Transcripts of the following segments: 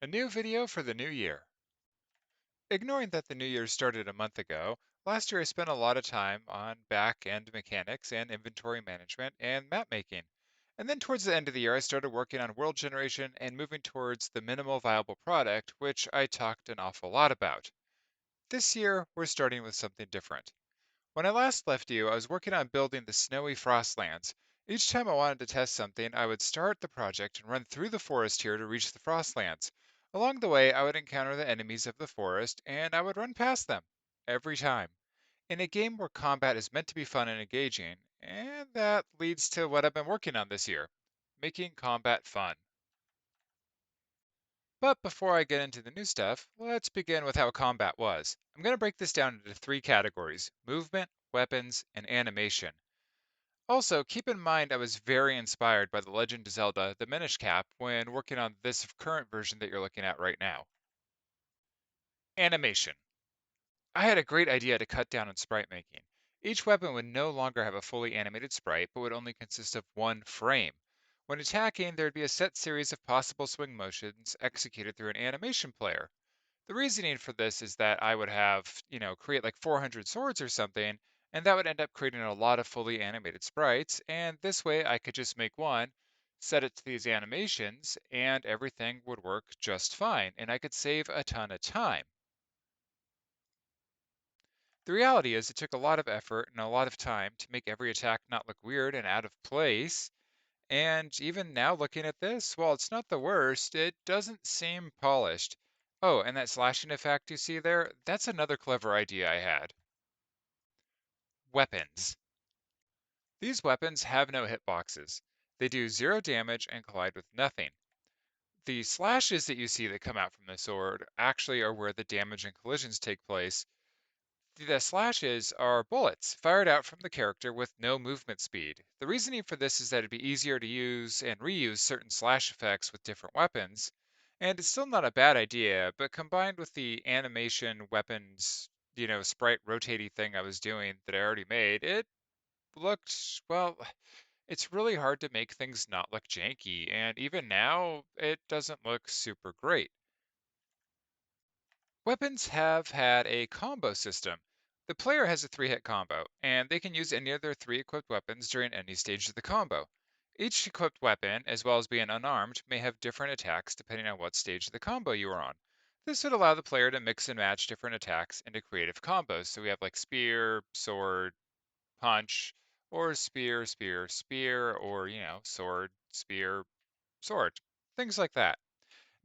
A new video for the new year. Ignoring that the new year started a month ago, last year I spent a lot of time on back end mechanics and inventory management and map making. And then towards the end of the year, I started working on world generation and moving towards the minimal viable product, which I talked an awful lot about. This year, we're starting with something different. When I last left you, I was working on building the snowy Frostlands. Each time I wanted to test something, I would start the project and run through the forest here to reach the Frostlands. Along the way, I would encounter the enemies of the forest, and I would run past them. Every time. In a game where combat is meant to be fun and engaging, and that leads to what I've been working on this year, making combat fun. But before I get into the new stuff, let's begin with how combat was. I'm going to break this down into three categories: movement, weapons, and animation. Also, keep in mind I was very inspired by The Legend of Zelda The Minish Cap when working on this current version that you're looking at right now. Animation. I had a great idea to cut down on sprite making. Each weapon would no longer have a fully animated sprite, but would only consist of one frame. When attacking, there would be a set series of possible swing motions executed through an animation player. The reasoning for this is that I would have, create like 400 swords or something, and that would end up creating a lot of fully animated sprites, and this way I could just make one, set it to these animations, and everything would work just fine, and I could save a ton of time. The reality is it took a lot of effort and a lot of time to make every attack not look weird and out of place, and even now looking at this, while it's not the worst, it doesn't seem polished. Oh, and that slashing effect you see there, that's another clever idea I had. Weapons. These weapons have no hitboxes. They do zero damage and collide with nothing. The slashes that you see that come out from the sword actually are where the damage and collisions take place. The slashes are bullets fired out from the character with no movement speed. The reasoning for this is that it'd be easier to use and reuse certain slash effects with different weapons, and it's still not a bad idea, but combined with the animation weapons, sprite rotating thing I was doing that I already made, it looked, well, it's really hard to make things not look janky, and even now, it doesn't look super great. Weapons have had a combo system. The player has a 3-hit combo, and they can use any of their 3 equipped weapons during any stage of the combo. Each equipped weapon, as well as being unarmed, may have different attacks depending on what stage of the combo you are on. This would allow the player to mix and match different attacks into creative combos. So we have like spear, sword, punch, or spear, spear, spear, or, sword, spear, sword. Things like that.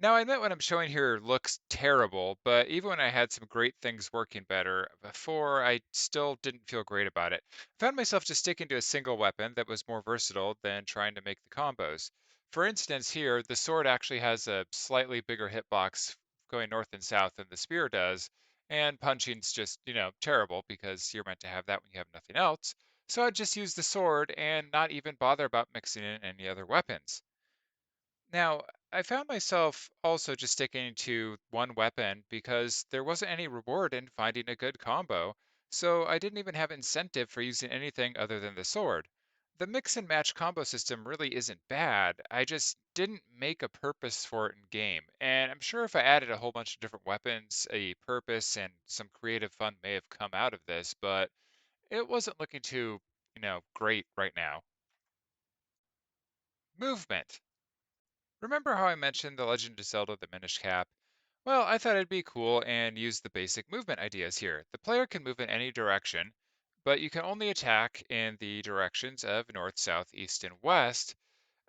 Now, I admit what I'm showing here looks terrible, but even when I had some great things working better before, I still didn't feel great about it. I found myself just sticking to a single weapon that was more versatile than trying to make the combos. For instance, here, the sword actually has a slightly bigger hitbox going north and south than the spear does, and punching's just, terrible because you're meant to have that when you have nothing else. So I'd just use the sword and not even bother about mixing in any other weapons. Now, I found myself also just sticking to one weapon because there wasn't any reward in finding a good combo, so I didn't even have incentive for using anything other than the sword. The mix and match combo system really isn't bad, I just didn't make a purpose for it in game, and I'm sure if I added a whole bunch of different weapons, a purpose and some creative fun may have come out of this, but it wasn't looking too, great right now. Movement. Remember how I mentioned The Legend of Zelda The Minish Cap? Well, I thought it'd be cool and use the basic movement ideas here. The player can move in any direction, but you can only attack in the directions of north, south, east, and west.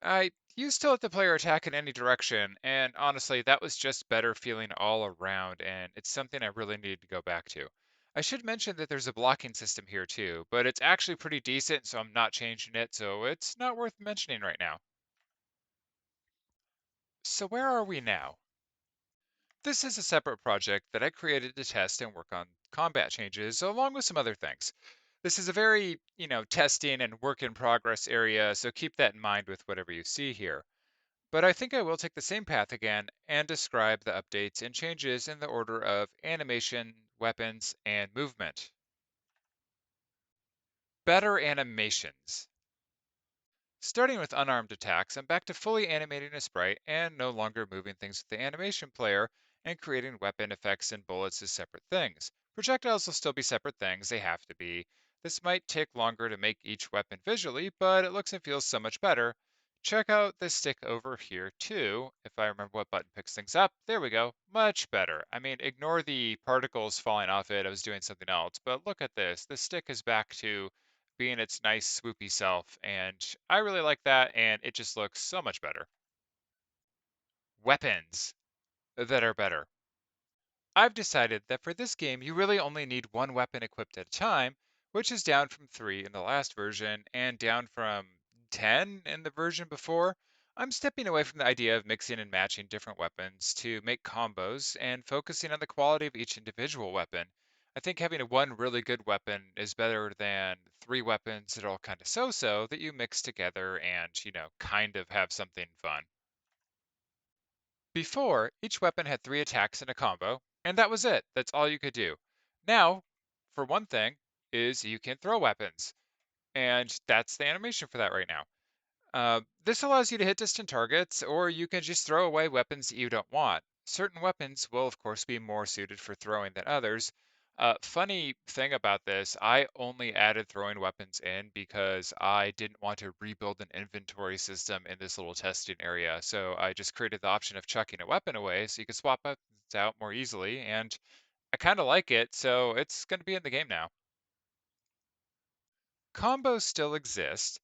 I used to let the player attack in any direction, and honestly, that was just better feeling all around, and it's something I really need to go back to. I should mention that there's a blocking system here too, but it's actually pretty decent, so I'm not changing it, so it's not worth mentioning right now. So where are we now? This is a separate project that I created to test and work on combat changes along with some other things. This is a very, testing and work in progress area, so keep that in mind with whatever you see here. But I think I will take the same path again and describe the updates and changes in the order of animation, weapons, and movement. Better animations. Starting with unarmed attacks, I'm back to fully animating a sprite and no longer moving things with the animation player and creating weapon effects and bullets as separate things. Projectiles will still be separate things, they have to be. This might take longer to make each weapon visually, but it looks and feels so much better. Check out this stick over here too. If I remember what button picks things up, there we go. Much better. I mean, ignore the particles falling off it. I was doing something else, but look at this. The stick is back to being its nice swoopy self, and I really like that, and it just looks so much better. Weapons that are better. I've decided that for this game, you really only need one weapon equipped at a time, which is down from 3 in the last version and down from 10 in the version before. I'm stepping away from the idea of mixing and matching different weapons to make combos and focusing on the quality of each individual weapon. I think having a one really good weapon is better than three weapons that are all kind of so-so that you mix together and, kind of have something fun. Before, each weapon had three attacks in a combo, and that was it. That's all you could do. Now, for one thing, is you can throw weapons, and that's the animation for that right now. This allows you to hit distant targets, or you can just throw away weapons that you don't want. Certain weapons will, of course, be more suited for throwing than others. Funny thing about this, I only added throwing weapons in because I didn't want to rebuild an inventory system in this little testing area. So I just created the option of chucking a weapon away so you can swap weapons out more easily. And I kind of like it, so it's going to be in the game now. Combos still exist,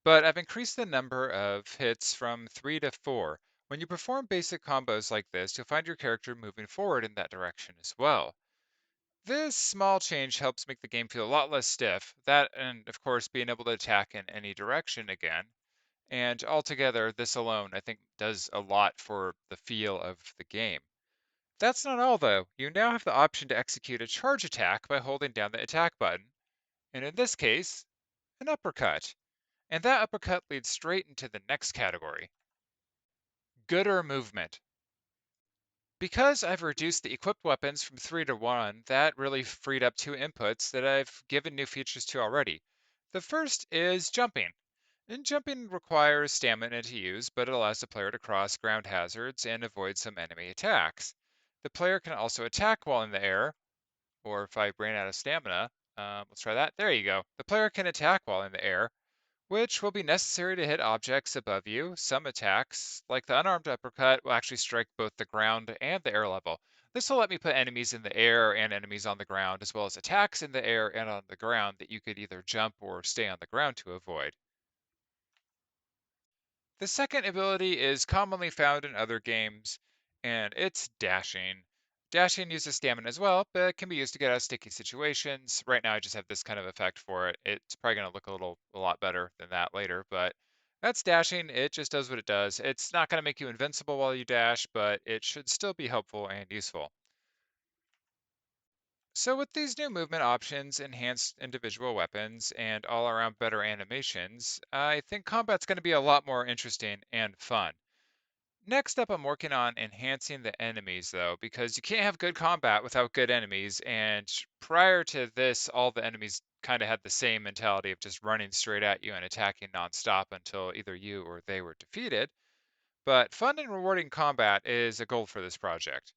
but I've increased the number of hits from 3 to 4. When you perform basic combos like this, you'll find your character moving forward in that direction as well. This small change helps make the game feel a lot less stiff. That, and of course, being able to attack in any direction again. And altogether, this alone, I think, does a lot for the feel of the game. That's not all, though. You now have the option to execute a charge attack by holding down the attack button, and in this case, an uppercut. And that uppercut leads straight into the next category, Gooder movement. Because I've reduced the equipped weapons from 3 to 1, that really freed up two inputs that I've given new features to already. The first is jumping. And jumping requires stamina to use, but it allows the player to cross ground hazards and avoid some enemy attacks. The player can also attack while in the air, or if I ran out of stamina, let's try that. There you go. The player can attack while in the air, which will be necessary to hit objects above you. Some attacks, like the unarmed uppercut, will actually strike both the ground and the air level. This will let me put enemies in the air and enemies on the ground, as well as attacks in the air and on the ground that you could either jump or stay on the ground to avoid. The second ability is commonly found in other games, and it's dashing. Dashing uses stamina as well, but it can be used to get out of sticky situations. Right now, I just have this kind of effect for it. It's probably going to look a lot better than that later, but that's dashing. It just does what it does. It's not going to make you invincible while you dash, but it should still be helpful and useful. So with these new movement options, enhanced individual weapons, and all around better animations, I think combat's going to be a lot more interesting and fun. Next up, I'm working on enhancing the enemies though, because you can't have good combat without good enemies. And prior to this, all the enemies kind of had the same mentality of just running straight at you and attacking nonstop until either you or they were defeated. But fun and rewarding combat is a goal for this project.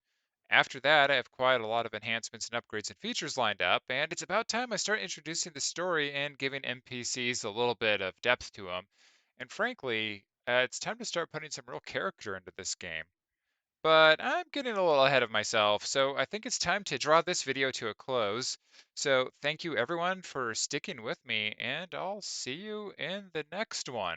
After that, I have quite a lot of enhancements and upgrades and features lined up, and it's about time I start introducing the story and giving NPCs a little bit of depth to them. And frankly, it's time to start putting some real character into this game. But I'm getting a little ahead of myself, so I think it's time to draw this video to a close. So thank you everyone for sticking with me, and I'll see you in the next one.